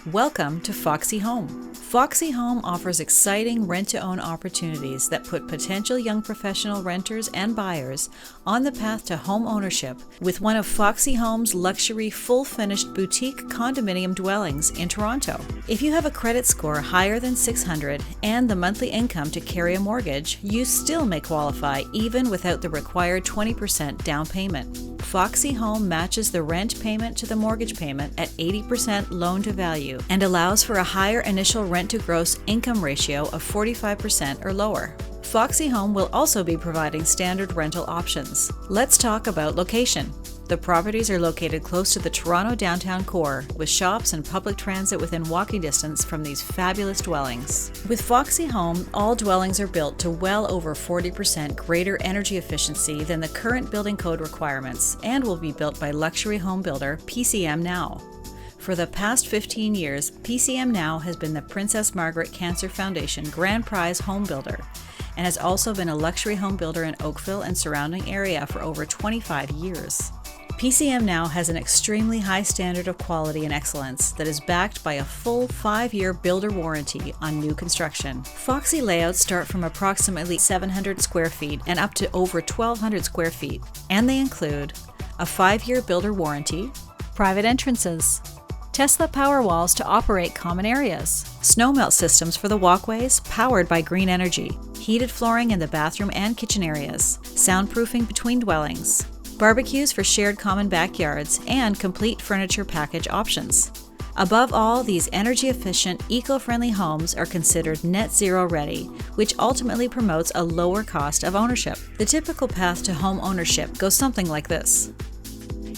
Welcome to Foxy Home. Foxy Home offers exciting rent-to-own opportunities that put potential young professional renters and buyers on the path to home ownership with one of Foxy Home's luxury full-finished boutique condominium dwellings in Toronto. If you have a credit score higher than 600 and the monthly income to carry a mortgage, you still may qualify even without the required 20% down payment. Foxy Home matches the rent payment to the mortgage payment at 80% loan to value and allows for a higher initial rent to gross income ratio of 45% or lower. Foxy Home will also be providing standard rental options. Let's talk about location. The properties are located close to the Toronto downtown core, with shops and public transit within walking distance from these fabulous dwellings. With Foxy Home, all dwellings are built to well over 40% greater energy efficiency than the current building code requirements and will be built by luxury home builder PCMnow. For the past 15 years, PCMnow has been the Princess Margaret Cancer Foundation Grand Prize Home Builder and has also been a luxury home builder in Oakville and surrounding area for over 25 years. PCMnow has an extremely high standard of quality and excellence that is backed by a full 5-year builder warranty on new construction. Foxy layouts start from approximately 700 square feet and up to over 1,200 square feet, and they include a 5-year builder warranty, private entrances, Tesla power walls to operate common areas, snow melt systems for the walkways powered by green energy, heated flooring in the bathroom and kitchen areas, soundproofing between dwellings, barbecues for shared common backyards, and complete furniture package options. Above all, these energy-efficient, eco-friendly homes are considered net zero ready, which ultimately promotes a lower cost of ownership. The typical path to home ownership goes something like this.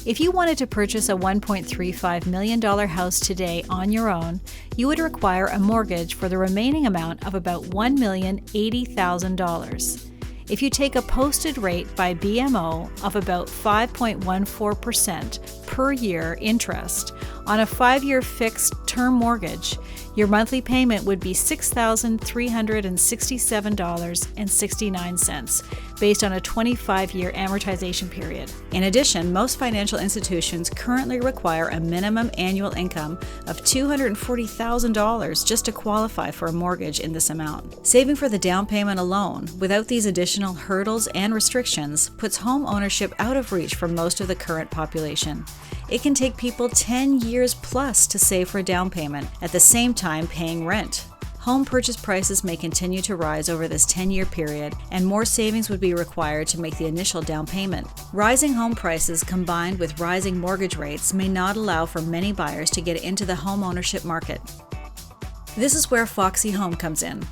If you wanted to purchase a $1.35 million house today on your own, you would require a mortgage for the remaining amount of about $1,080,000. If you take a posted rate by BMO of about 5.14% per year interest on a 5-year fixed term mortgage, your monthly payment would be $6,367.69 based on a 25-year amortization period. In addition, most financial institutions currently require a minimum annual income of $240,000 just to qualify for a mortgage in this amount. Saving for the down payment alone, without these additional hurdles and restrictions, puts home ownership out of reach for most of the current population. It can take people 10 years plus to save for a down payment, at the same time paying rent. Home purchase prices may continue to rise over this 10-year period, and more savings would be required to make the initial down payment. Rising home prices combined with rising mortgage rates may not allow for many buyers to get into the home ownership market. This is where Foxy Home comes in.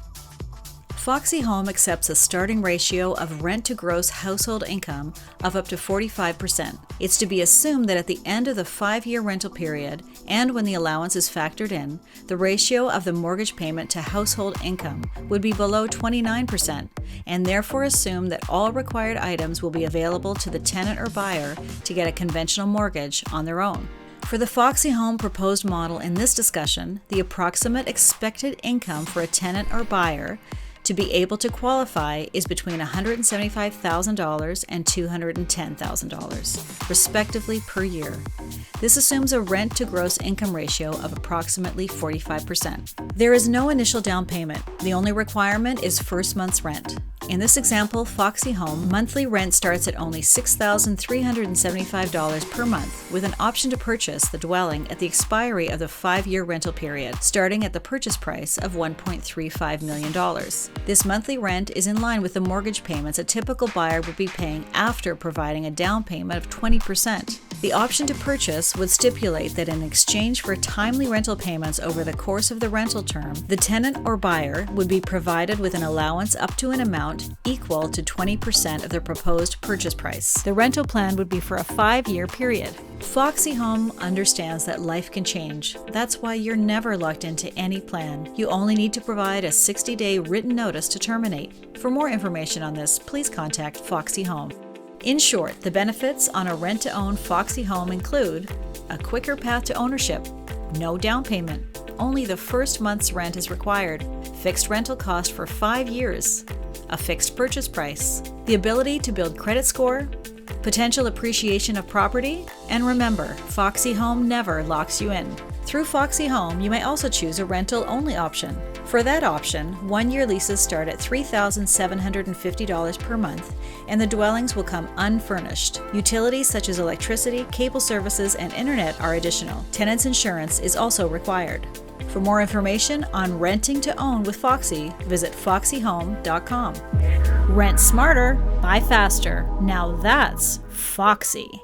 Foxy Home accepts a starting ratio of rent to gross household income of up to 45%. It's to be assumed that at the end of the 5-year rental period, and when the allowance is factored in, the ratio of the mortgage payment to household income would be below 29%, and therefore assume that all required items will be available to the tenant or buyer to get a conventional mortgage on their own. For the Foxy Home proposed model in this discussion, the approximate expected income for a tenant or buyer to be able to qualify is between $175,000 and $210,000, respectively, per year. This assumes a rent to gross income ratio of approximately 45%. There is no initial down payment. The only requirement is first month's rent. In this example, Foxy Home, monthly rent starts at only $6,375 per month, with an option to purchase the dwelling at the expiry of the 5-year rental period, starting at the purchase price of $1.35 million. This monthly rent is in line with the mortgage payments a typical buyer would be paying after providing a down payment of 20%. The option to purchase would stipulate that in exchange for timely rental payments over the course of the rental term, the tenant or buyer would be provided with an allowance up to an amount equal to 20% of the proposed purchase price. The rental plan would be for a 5-year period. Foxy Home understands that life can change. That's why you're never locked into any plan. You only need to provide a 60-day written notice to terminate. For more information on this, please contact Foxy Home. In short, the benefits on a rent-to-own Foxy Home include a quicker path to ownership, no down payment, only the first month's rent is required, fixed rental cost for 5 years, a fixed purchase price, the ability to build credit score, potential appreciation of property, and remember, Foxy Home never locks you in. Through Foxy Home, you may also choose a rental-only option. For that option, 1-year leases start at $3,750 per month, and the dwellings will come unfurnished. Utilities such as electricity, cable services, and internet are additional. Tenant's insurance is also required. For more information on renting to own with Foxy, visit PCMnow.com. Rent smarter, buy faster. Now that's Foxy.